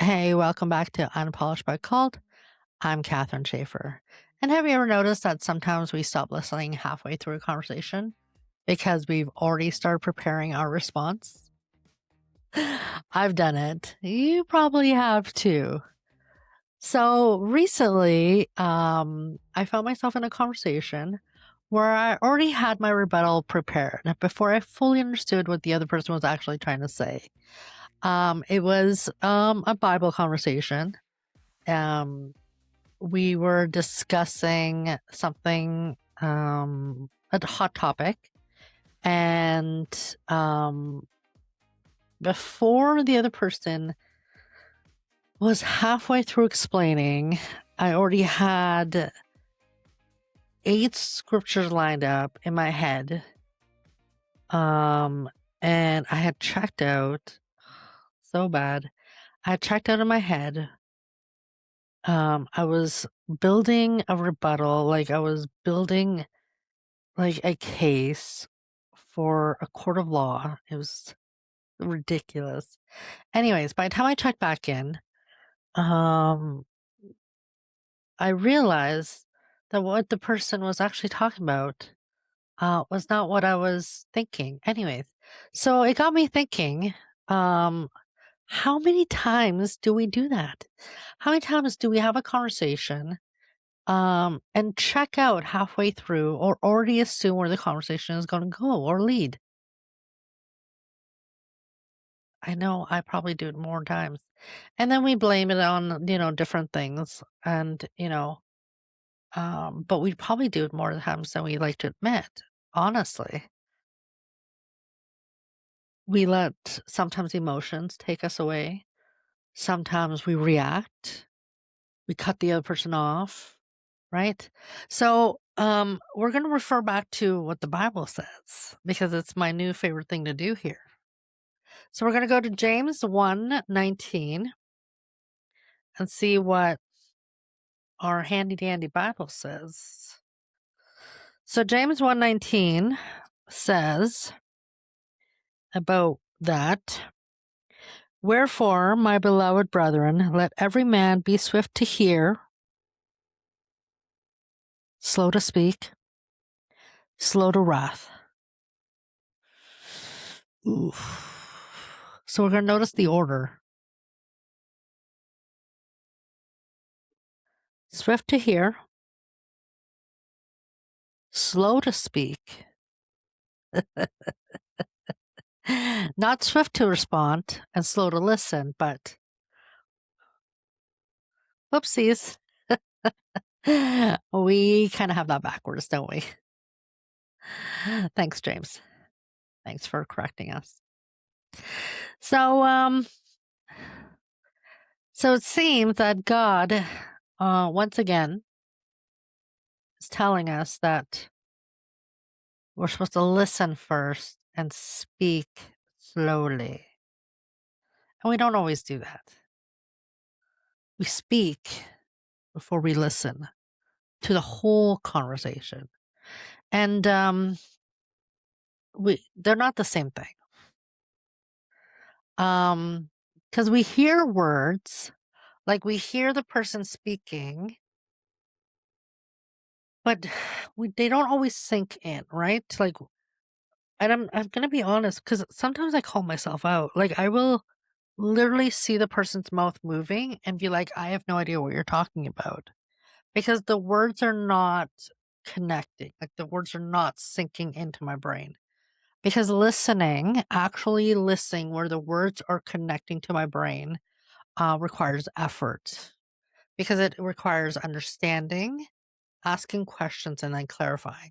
Hey, welcome back to Unpolished but Called. I'm Catherine Schaefer. And have you ever noticed that sometimes we stop listening halfway through a conversation because we've already started preparing our response? I've done it. You probably have too. So recently, I found myself in a conversation where I already had my rebuttal prepared before I fully understood what the other person was actually trying to say. It was a Bible conversation. Um, we were discussing something, a hot topic, and before the other person was halfway through explaining, I already had 8 scriptures lined up in my head. And I had checked out so bad. I had checked out in my head. I was building a rebuttal, like I was building like a case for a court of law. It was ridiculous. Anyways, by the time I checked back in, um, I realized that what the person was actually talking about was not what I was thinking. Anyways, so it got me thinking, um, how many times do we do that? How many times do we have a conversation and check out halfway through or already assume where the conversation is going to go or lead? I know I probably do it more times. And then we blame it on, different things. And, but we probably do it more times than we like to admit, honestly. We let sometimes emotions take us away. Sometimes we react. We cut the other person off, right? So we're going to refer back to what the Bible says because it's my new favorite thing to do here. So we're going to go to James 1:19 and see what our handy dandy Bible says. So James 1:19 says about that, wherefore, my beloved brethren, let every man be swift to hear, slow to speak, slow to wrath. Oof. So we're going to notice the order. Swift to hear, slow to speak, not swift to respond and slow to listen, but whoopsies. We kind of have that backwards, don't we? Thanks, James. Thanks for correcting us. So, so it seems that God, once again, is telling us that we're supposed to listen first and speak slowly. And we don't always do that. We speak before we listen to the whole conversation. And they're not the same thing. Because we hear words, like we hear the person speaking, but they don't always sink in, right? Like, and I'm gonna be honest, because sometimes I call myself out. Like I will literally see the person's mouth moving and be like, I have no idea what you're talking about. Because the words are not connecting. Like the words are not sinking into my brain. Because actually listening where the words are connecting to my brain, requires effort. Because it requires understanding, asking questions, and then clarifying.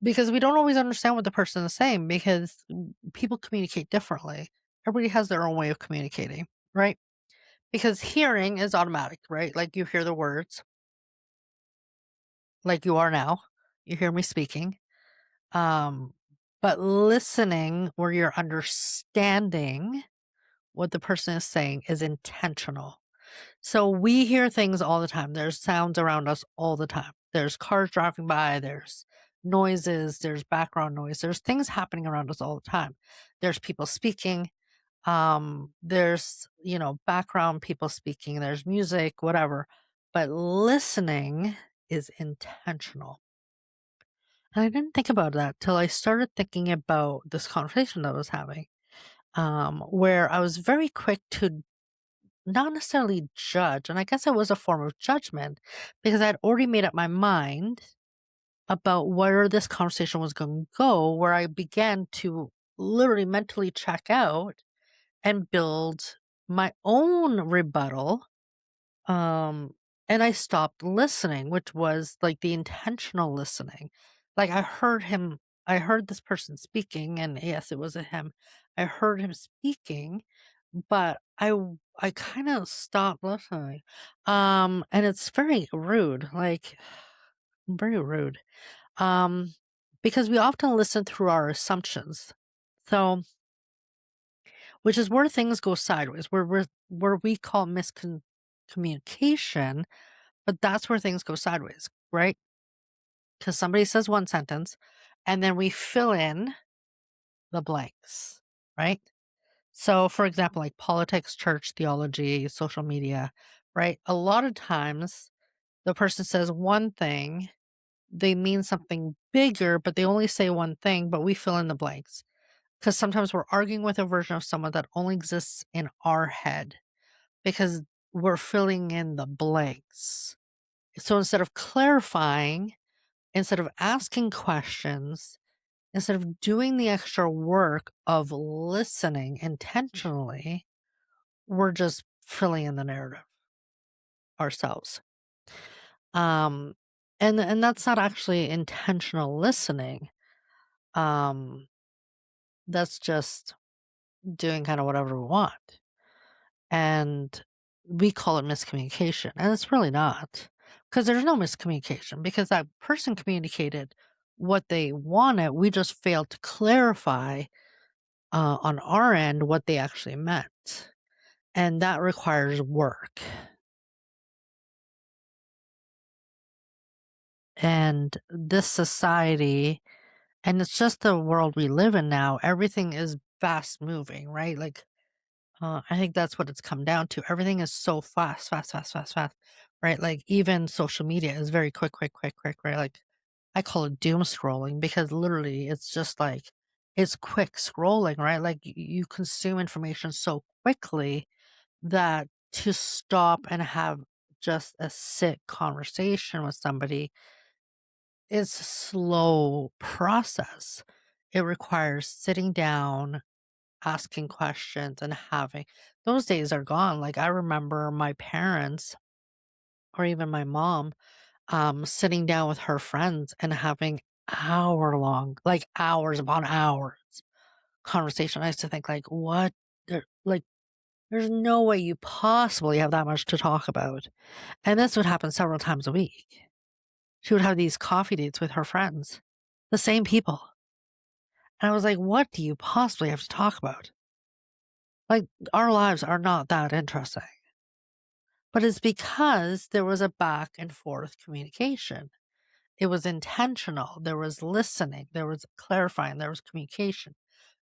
Because we don't always understand what the person is saying because people communicate differently. Everybody has their own way of communicating, right? Because hearing is automatic, right? Like you hear the words, like you are now. You hear me speaking. But listening where you're understanding what the person is saying is intentional. So we hear things all the time. There's sounds around us all the time. There's cars driving by, there's noises, there's background noise, there's things happening around us all the time. There's people speaking. There's, background people speaking, there's music, whatever, but listening is intentional. And I didn't think about that till I started thinking about this conversation that I was having, where I was very quick to not necessarily judge. And I guess it was a form of judgment because I'd already made up my mind about where this conversation was going to go, where I began to literally mentally check out and build my own rebuttal. Um, and I stopped listening, which was like the intentional listening. Like I heard this person speaking, and yes, it was a him. I heard him speaking, but I kind of stopped listening. And it's very rude, like very rude. Um, because we often listen through our assumptions. So, which is where things go sideways, where we call miscommunication, but that's where things go sideways, right? Because somebody says one sentence, and then we fill in the blanks, right? So, for example, like politics, church, theology, social media, right? A lot of times the person says one thing, they mean something bigger, but they only say one thing, but we fill in the blanks. Because sometimes we're arguing with a version of someone that only exists in our head because we're filling in the blanks. So instead of clarifying, instead of asking questions, instead of doing the extra work of listening intentionally, we're just filling in the narrative ourselves. Um, and that's not actually intentional listening. Um, that's just doing kind of whatever we want. And we call it miscommunication, and it's really not, because there's no miscommunication because that person communicated what they wanted. We just failed to clarify on our end what they actually meant, and that requires work. And this society, and it's just the world we live in now, everything is fast moving, right? Like, I think that's what it's come down to. Everything is so fast, fast, fast, fast, fast, right? Like even social media is very quick, quick, quick, quick, right? Like I call it doom scrolling because literally it's just like it's quick scrolling, right? Like you consume information so quickly that to stop and have just a sit conversation with somebody is a slow process. It requires sitting down, asking questions, and having those days are gone. Like I remember my parents or even my mom sitting down with her friends and having hour long, like hours upon hours conversation. I used to think like, what? Like, there's no way you possibly have that much to talk about. And this would happen several times a week. She would have these coffee dates with her friends, the same people. And I was like, what do you possibly have to talk about? Like, our lives are not that interesting. But it's because there was a back and forth communication. It was intentional. There was listening. There was clarifying. There was communication.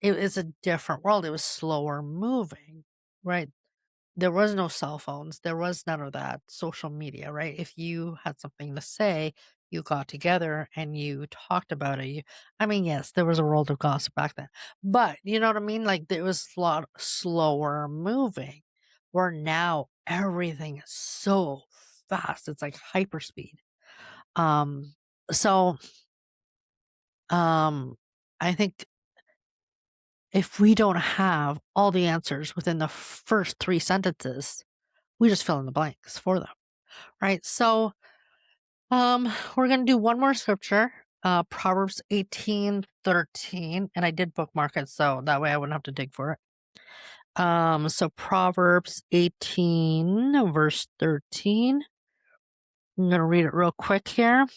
It is a different world. It was slower moving, right? There was no cell phones. There was none of that social media, right? If you had something to say, you got together and you talked about it. I mean, yes, there was a world of gossip back then, but you know what I mean? Like it was a lot slower moving, where now everything is so fast. It's like hyperspeed. Um, so, um, I think if we don't have all the answers within the first three sentences, we just fill in the blanks for them. Right. So, we're going to do one more scripture, Proverbs 18:13, and I did bookmark it so that way I wouldn't have to dig for it. So Proverbs 18 verse 13. I'm going to read it real quick here.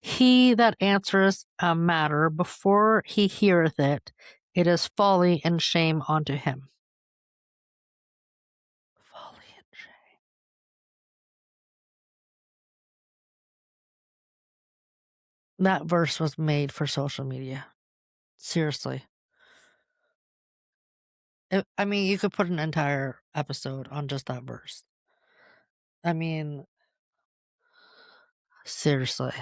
He that answereth a matter before he heareth it, it is folly and shame unto him. Folly and shame. That verse was made for social media. Seriously. I mean, you could put an entire episode on just that verse. I mean, seriously.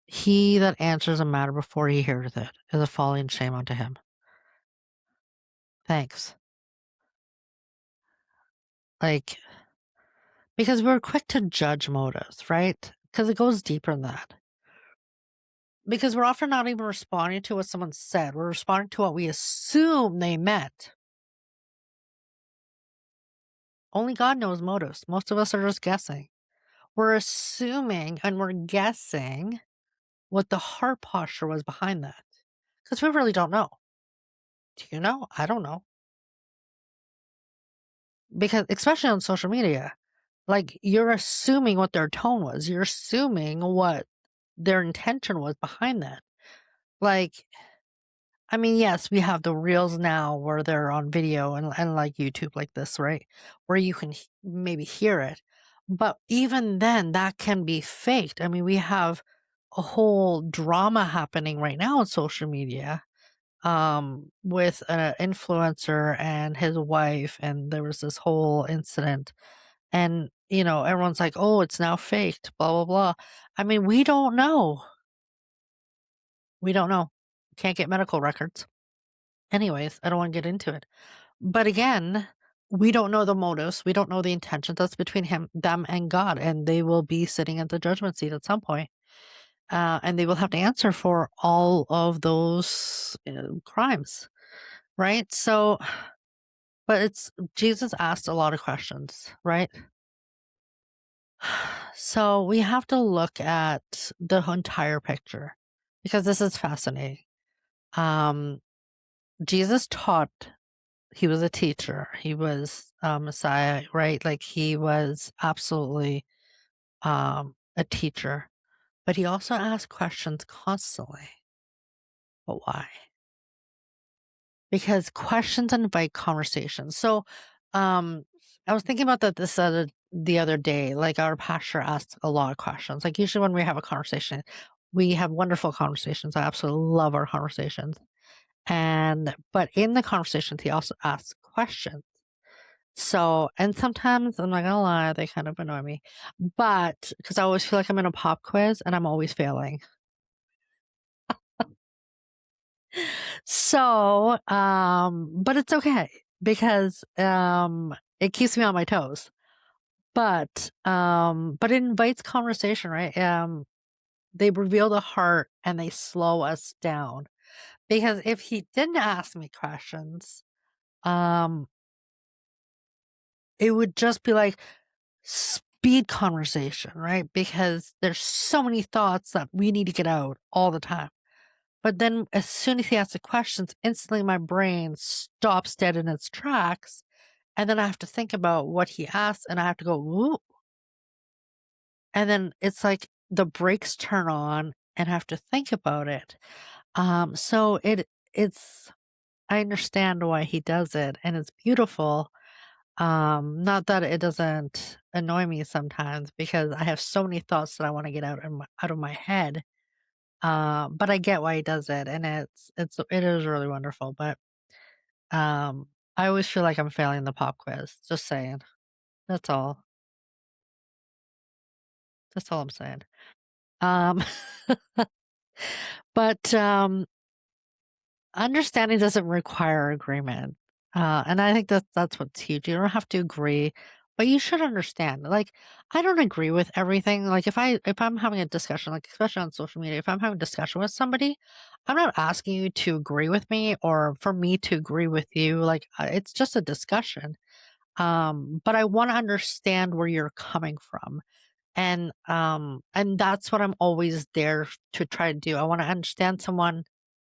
He that answers a matter before he heareth it is a folly and shame unto him. Thanks. Like, because we're quick to judge motives, right? Because it goes deeper than that. Because we're often not even responding to what someone said. We're responding to what we assume they meant. Only God knows motives. Most of us are just guessing. We're assuming and we're guessing what the heart posture was behind that. Because we really don't know. Do you know? I don't know. Because, especially on social media, like, you're assuming what their tone was. You're assuming what their intention was behind that. Like, I mean, yes, we have the reels now where they're on video and like YouTube like this, right? Where you can maybe hear it. But even then, that can be faked. I mean, we have a whole drama happening right now on social media with an influencer and his wife, and there was this whole incident. And, everyone's like, oh, it's now faked, blah, blah, blah. I mean, we don't know. We don't know. Can't get medical records. Anyways, I don't want to get into it. But again, we don't know the motives. We don't know the intentions. That's between them and God, and they will be sitting at the judgment seat at some point. And they will have to answer for all of those crimes, right? So, but Jesus asked a lot of questions, right? So we have to look at the entire picture because this is fascinating. Um, Jesus taught. He was a teacher. He was a Messiah, right? Like, he was absolutely a teacher. But he also asked questions constantly. But why? Because questions invite conversation. So I was thinking about that the other day. Like, our pastor asked a lot of questions. Like, usually when we have a conversation, we have wonderful conversations. I absolutely love our conversations. But in the conversations, he also asks questions. So, and sometimes I'm not gonna lie, they kind of annoy me. But because I always feel like I'm in a pop quiz and I'm always failing. So, but it's okay because it keeps me on my toes. But it invites conversation, right? They reveal the heart and they slow us down. Because if he didn't ask me questions, um, it would just be like speed conversation, right? Because there's so many thoughts that we need to get out all the time. But then as soon as he asks the questions, instantly my brain stops dead in its tracks. And then I have to think about what he asked and I have to go, ooh. And then it's like the brakes turn on and I have to think about it. So it's I understand why he does it and it's beautiful. Not that it doesn't annoy me sometimes because I have so many thoughts that I want to get out of my head. But I get why he does it, and it is really wonderful. But I always feel like I'm failing the pop quiz. Just saying. That's all. That's all I'm saying. Um, but understanding doesn't require agreement. And I think that's what's huge. You don't have to agree, but you should understand. Like, I don't agree with everything. Like, if I'm having a discussion, like especially on social media, if I'm having a discussion with somebody, I'm not asking you to agree with me or for me to agree with you. Like, it's just a discussion. But I want to understand where you're coming from. And that's what I'm always there to try to do. I want to understand someone.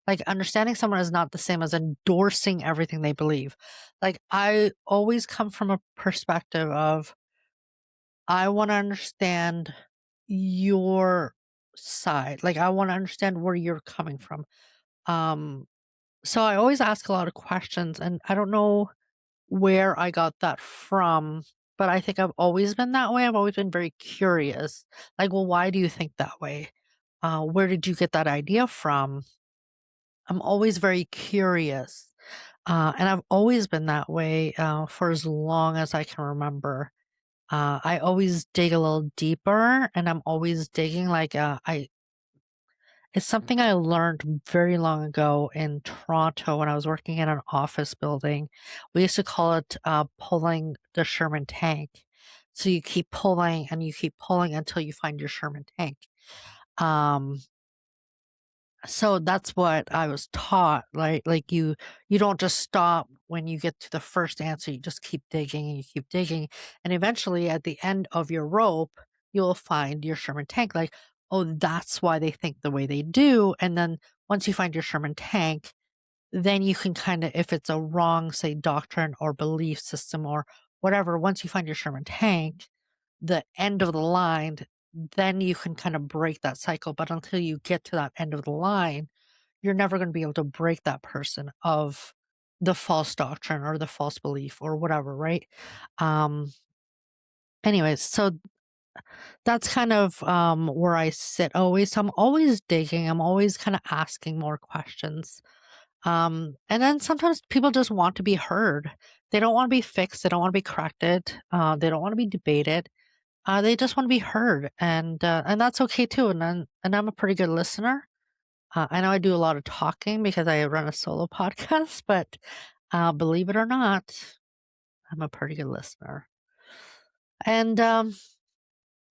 Like, understanding someone is not the same as endorsing everything they believe. Like, I always come from a perspective of I want to understand your side. Like, I want to understand where you're coming from. Um so I always ask a lot of questions, and I don't know where I got that from, but I think I've always been that way. I've always been very curious. Like, well, why do you think that way? Where did you get that idea from? I'm always very curious. And I've always been that way for as long as I can remember. I always dig a little deeper, and I'm always digging. Like it's something I learned very long ago in Toronto when I was working in an office building. We used to call it pulling the Sherman tank. So you keep pulling and you keep pulling until you find your Sherman tank. Um, so that's what I was taught. Like you don't just stop when you get to the first answer. You just keep digging and you keep digging, and eventually at the end of your rope, you'll find your Sherman tank. Like, oh, that's why they think the way they do. And then once you find your Sherman tank, then you can kind of, if it's a wrong, say, doctrine or belief system or whatever, once you find your Sherman tank, the end of the line, then you can kind of break that cycle. But until you get to that end of the line, you're never going to be able to break that person of the false doctrine or the false belief or whatever, right? Um, anyways, so that's kind of where I sit always. So I'm always digging, I'm always kind of asking more questions. And then sometimes people just want to be heard. They don't want to be fixed. They don't want to be corrected. They don't want to be debated. They just want to be heard, and that's okay too. And I'm a pretty good listener. I know I do a lot of talking because I run a solo podcast, but believe it or not, I'm a pretty good listener. And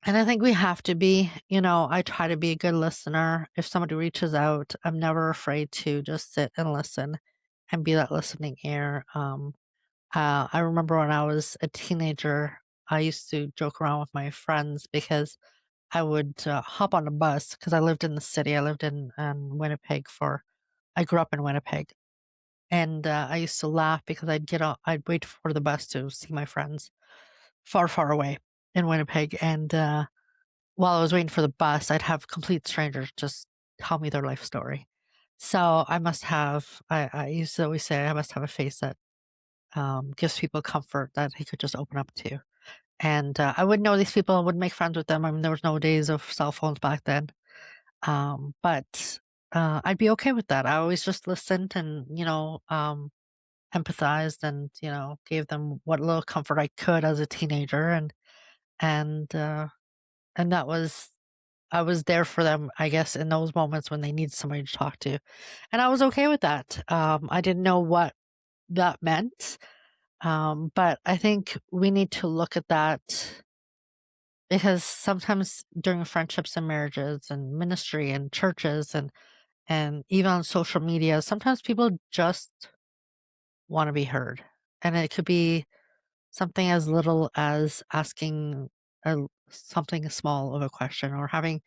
and I think we have to be. I try to be a good listener. If somebody reaches out, I'm never afraid to just sit and listen and be that listening ear. I remember when I was a teenager, I used to joke around with my friends because I would hop on a bus because I lived in the city. I lived in Winnipeg I grew up in Winnipeg. And I used to laugh because I'd wait for the bus to see my friends far, far away in Winnipeg. And while I was waiting for the bus, I'd have complete strangers just tell me their life story. So I used to always say, I must have a face that gives people comfort that he could just open up to. And I would know these people, I would make friends with them. I mean, there was no days of cell phones back then. But I'd be okay with that. I always just listened and, empathized and, gave them what little comfort I could as a teenager. And, uh, and I was there for them, I guess, in those moments when they need somebody to talk to. And I was okay with that. I didn't know what that meant. But I think we need to look at that because sometimes during friendships and marriages and ministry and churches and even on social media, sometimes people just want to be heard. And it could be something as little as asking something small of a question or having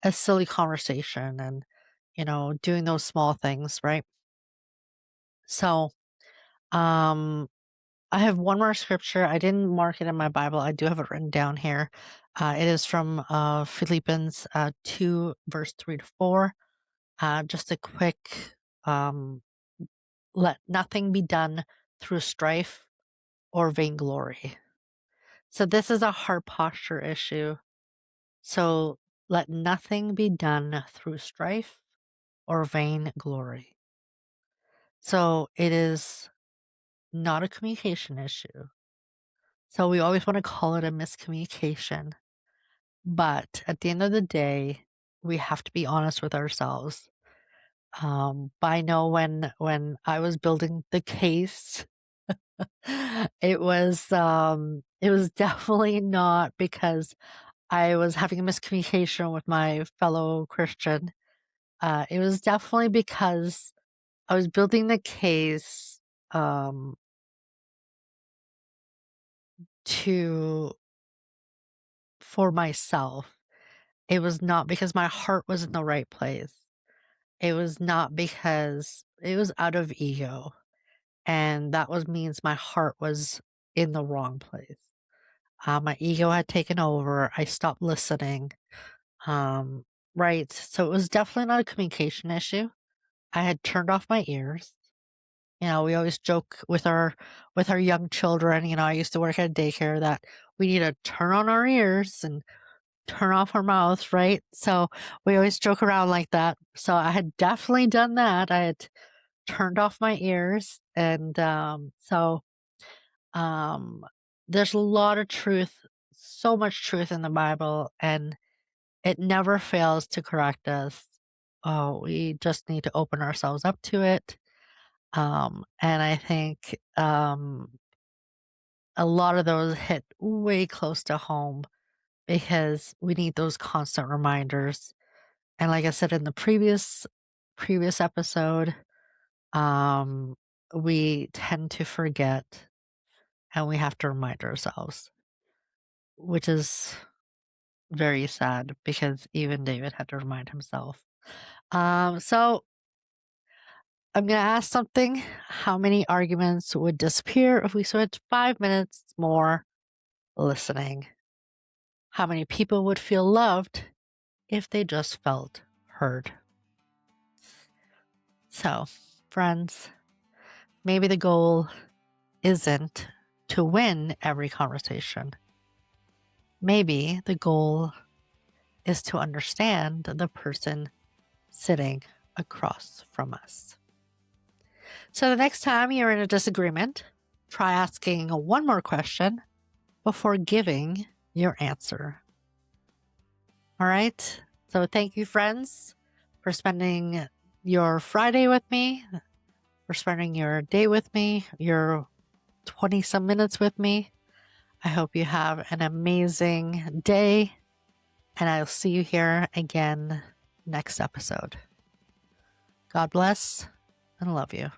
a silly conversation and, doing those small things, right? So, um, I have one more scripture. I didn't mark it in my Bible. I do have it written down here. It is from Philippians 2, verse 3 to 4. Just a quick um, let nothing be done through strife or vainglory. So this is a heart posture issue. So let nothing be done through strife or vainglory. So it is not a communication issue. So we always want to call it a miscommunication. But at the end of the day, we have to be honest with ourselves. But I know when I was building the case, it was definitely not because I was having a miscommunication with my fellow Christian. It was definitely because I was building the case um, to for myself. It was not because my heart was in the right place. It was not because it was out of ego. And that was means my heart was in the wrong place. My ego had taken over. I stopped listening. Um, right. So it was definitely not a communication issue. I had turned off my ears. We always joke with our young children. I used to work at a daycare that we need to turn on our ears and turn off our mouths, right? So we always joke around like that. So I had definitely done that. I had turned off my ears. And there's a lot of truth, so much truth in the Bible, and it never fails to correct us. Oh, we just need to open ourselves up to it. And I think a lot of those hit way close to home because we need those constant reminders. And like I said in the previous episode, we tend to forget and we have to remind ourselves, which is very sad because even David had to remind himself. So I'm going to ask something. How many arguments would disappear if we spent 5 minutes more listening? How many people would feel loved if they just felt heard? So, friends, maybe the goal isn't to win every conversation. Maybe the goal is to understand the person sitting across from us. So the next time you're in a disagreement, try asking one more question before giving your answer. All right. So thank you, friends, for spending your Friday with me, for spending your day with me, your 20-some minutes with me. I hope you have an amazing day, and I'll see you here again next episode. God bless and love you.